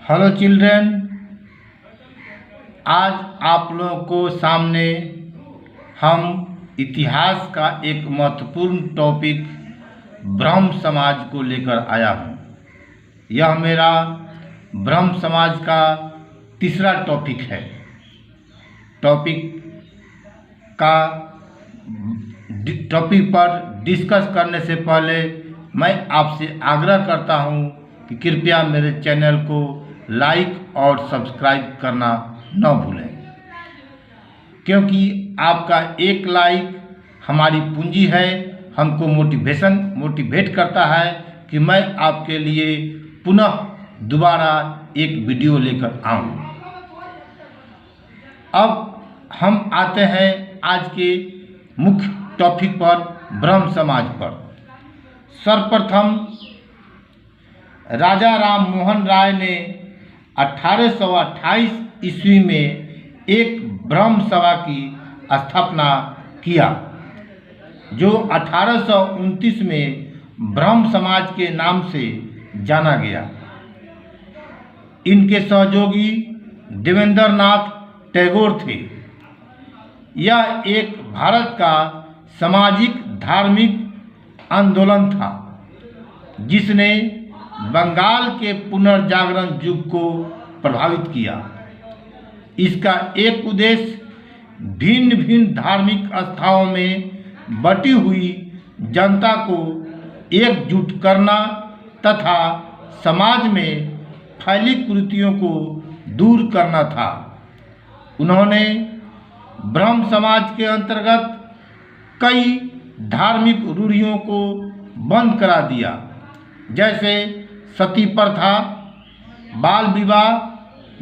Hello children, आज आप लोगों को सामने हम इतिहास का एक महत्वपूर्ण टॉपिक ब्रह्म समाज को लेकर आया हूँ। यह मेरा ब्रह्म समाज का तीसरा टॉपिक है। टॉपिक पर डिस्कस करने से पहले मैं आपसे आग्रह करता हूँ कि कृपया मेरे चैनल को लाइक और सब्सक्राइब करना न भूलें, क्योंकि आपका एक लाइक हमारी पूंजी है। हमको मोटिवेट करता है कि मैं आपके लिए पुनः दोबारा एक वीडियो लेकर आऊँ। अब हम आते हैं आज के मुख्य टॉपिक पर, ब्रह्म समाज पर। सर्वप्रथम राजा राम मोहन राय ने 1828 ईस्वी में एक ब्रह्म सभा की स्थापना किया, जो 1829 में ब्रह्म समाज के नाम से जाना गया। इनके सहयोगी देवेंद्रनाथ टैगोर थे। यह एक भारत का सामाजिक धार्मिक आंदोलन था, जिसने बंगाल के पुनर्जागरण युग को प्रभावित किया। इसका एक उद्देश्य भिन्न भिन्न धार्मिक आस्थाओं में बटी हुई जनता को एकजुट करना तथा समाज में फैली कुरीतियों को दूर करना था। उन्होंने ब्रह्म समाज के अंतर्गत कई धार्मिक रूढ़ियों को बंद करा दिया, जैसे सती प्रथा, बाल विवाह,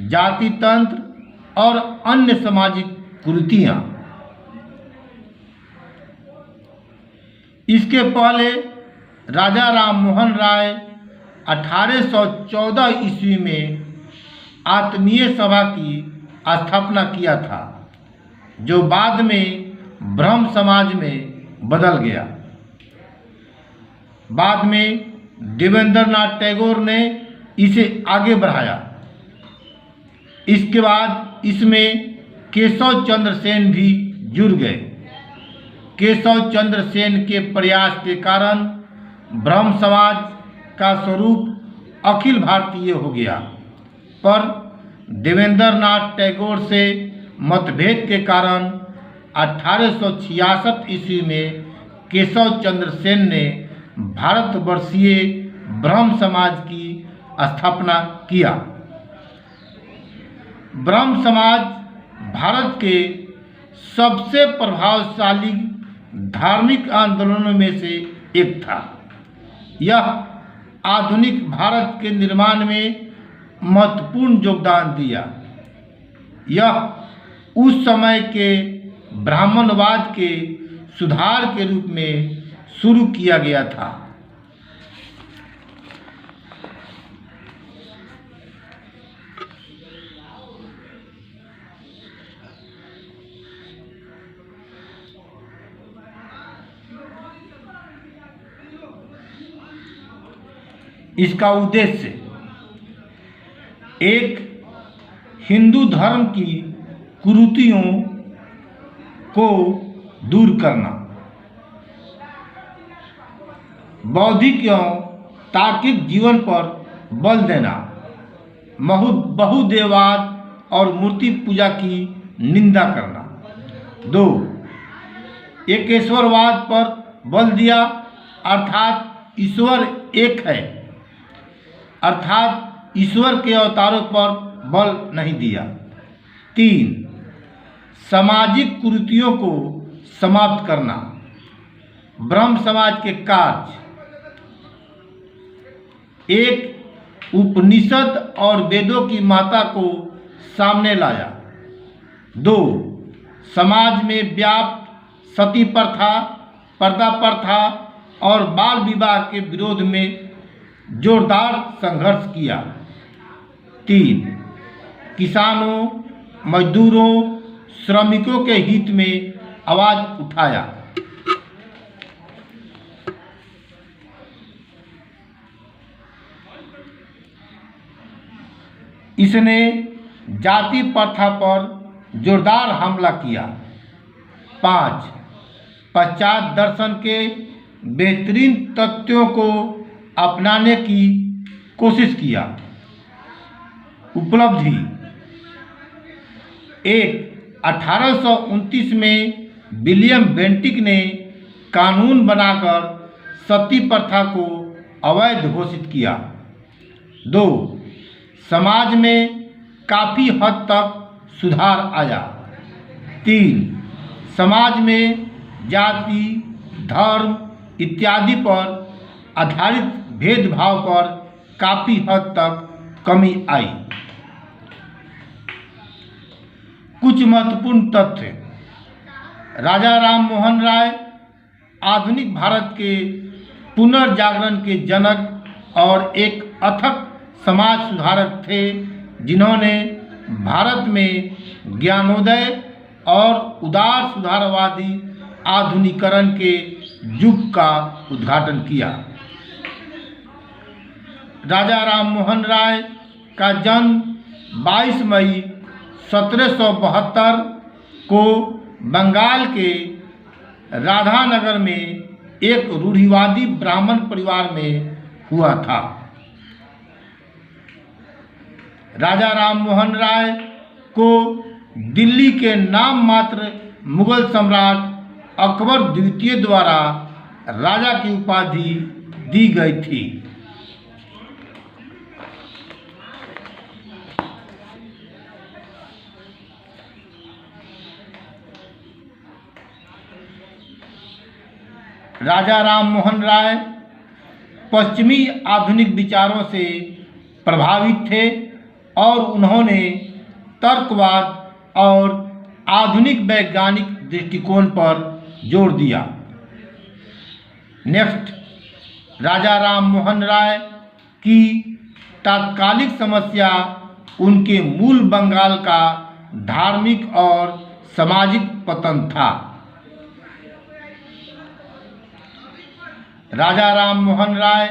जाति तंत्र और अन्य सामाजिक कुरीतियाँ। इसके पहले राजा राम मोहन राय 1814 ईस्वी में आत्मीय सभा की स्थापना किया था, जो बाद में ब्रह्म समाज में बदल गया। बाद में देवेंद्रनाथ टैगोर ने इसे आगे बढ़ाया। इसके बाद इसमें केशव चंद्र सेन भी जुड़ गए। केशव चंद्र सेन के प्रयास के कारण ब्रह्म समाज का स्वरूप अखिल भारतीय हो गया, पर देवेंद्रनाथ टैगोर से मतभेद के कारण 1866 ईस्वी में केशव चंद्र सेन ने भारतवर्षीय ब्रह्म समाज की स्थापना किया। ब्रह्म समाज भारत के सबसे प्रभावशाली धार्मिक आंदोलनों में से एक था। यह आधुनिक भारत के निर्माण में महत्वपूर्ण योगदान दिया। यह उस समय के ब्राह्मणवाद के सुधार के रूप में शुरू किया गया था। इसका उद्देश्य एक हिंदू धर्म की कुरीतियों को दूर करना, बौद्धिक एवं तार्किक जीवन पर बल देना, बहुदेववाद और मूर्ति पूजा की निंदा करना। 2. एकेश्वरवाद पर बल दिया, अर्थात ईश्वर एक है, अर्थात ईश्वर के अवतारों पर बल नहीं दिया। 3. सामाजिक कुरीतियों को समाप्त करना। ब्रह्म समाज के कार्य: एक, उपनिषद और वेदों की माता को सामने लाया। 2. समाज में व्याप्त सती प्रथा, पर्दा प्रथा और बाल विवाह के विरोध में जोरदार संघर्ष किया। 3. किसानों, मजदूरों, श्रमिकों के हित में आवाज उठाया। इसने जाति प्रथा पर जोरदार हमला किया। 5. पाश्चात्य दर्शन के बेहतरीन तथ्यों को अपनाने की कोशिश किया। उपलब्धि 1. 1829 में विलियम बेंटिक ने कानून बनाकर सती प्रथा को अवैध घोषित किया। 2. समाज में काफ़ी हद तक सुधार आया। 3. समाज में जाति, धर्म इत्यादि पर आधारित भेदभाव पर काफ़ी हद तक कमी आई। कुछ महत्वपूर्ण तथ्य। राजा राम मोहन राय आधुनिक भारत के पुनर्जागरण के जनक और एक अथक समाज सुधारक थे, जिन्होंने भारत में ज्ञानोदय और उदार सुधारवादी आधुनिकीकरण के युग का उद्घाटन किया। राजा राम मोहन राय का जन्म 22 मई 1772 को बंगाल के राधानगर में एक रूढ़िवादी ब्राह्मण परिवार में हुआ था। राजा राम मोहन राय को दिल्ली के नाम मात्र मुगल सम्राट अकबर द्वितीय द्वारा राजा की उपाधि दी गई थी। राजा राम मोहन राय पश्चिमी आधुनिक विचारों से प्रभावित थे और उन्होंने तर्कवाद और आधुनिक वैज्ञानिक दृष्टिकोण पर जोर दिया। नेक्स्ट, राजा राम मोहन राय की तात्कालिक समस्या उनके मूल बंगाल का धार्मिक और सामाजिक पतन था। राजा राम मोहन राय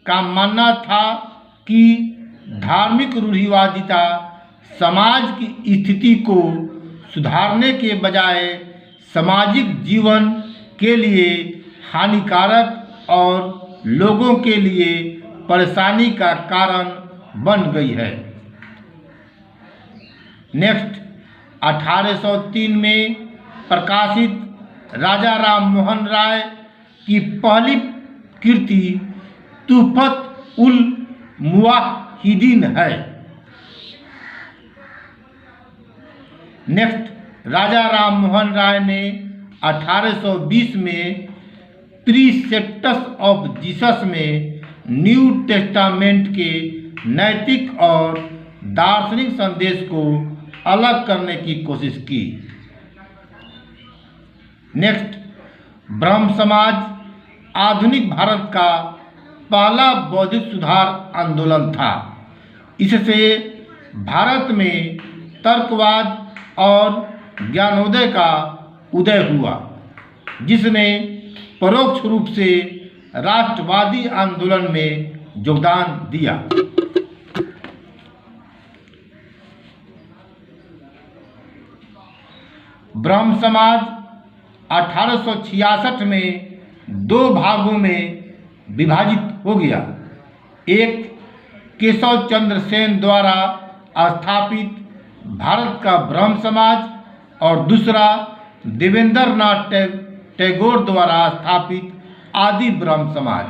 का मानना था कि धार्मिक रूढ़िवादिता समाज की स्थिति को सुधारने के बजाय सामाजिक जीवन के लिए हानिकारक और लोगों के लिए परेशानी का कारण बन गई है। नेक्स्ट, 1803 में प्रकाशित राजा राम मोहन राय की पहली कृति तुहफत उल मुवाहिदीन है। नेक्स्ट, राजा राम मोहन राय ने 1820 में प्रीसेप्ट्स ऑफ जीसस में न्यू टेस्टामेंट के नैतिक और दार्शनिक संदेश को अलग करने की कोशिश की। नेक्स्ट, ब्रह्म समाज आधुनिक भारत का पहला बौद्धिक सुधार आंदोलन था। इससे भारत में तर्कवाद और ज्ञानोदय का उदय हुआ, जिसने परोक्ष रूप से राष्ट्रवादी आंदोलन में योगदान दिया। ब्रह्म समाज 1866 में 2 भागों में विभाजित हो गया। एक, केशव चंद्र सेन द्वारा स्थापित भारत का ब्रह्म समाज और दूसरा देवेंद्र नाथ टैगोर द्वारा स्थापित आदि ब्रह्म समाज।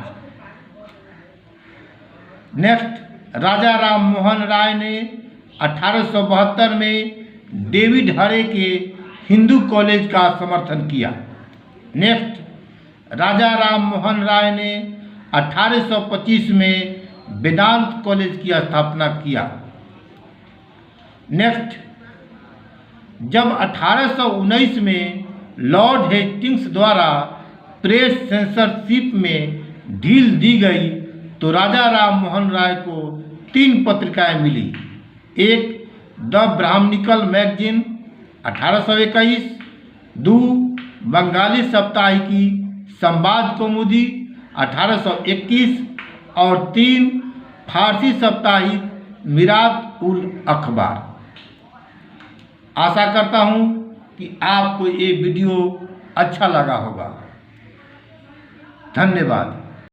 नेक्स्ट, राजा राम मोहन राय ने 1872 में डेविड हरे के हिंदू कॉलेज का समर्थन किया। नेक्स्ट, राजा राम मोहन राय ने 1825 में वेदांत कॉलेज की स्थापना किया। नेक्स्ट, जब 1819 में लॉर्ड हेस्टिंग्स द्वारा प्रेस सेंसरशिप में ढील दी गई तो राजा राम मोहन राय को 3 पत्रिकाएं मिली। एक, द ब्राह्मणिकल मैगजीन 1821, 2, बंगाली साप्ताहिकी संवाद कौमुदी 1821 और 3, फारसी साप्ताहिक मिरात उल अखबार। आशा करता हूँ कि आपको ये वीडियो अच्छा लगा होगा। धन्यवाद।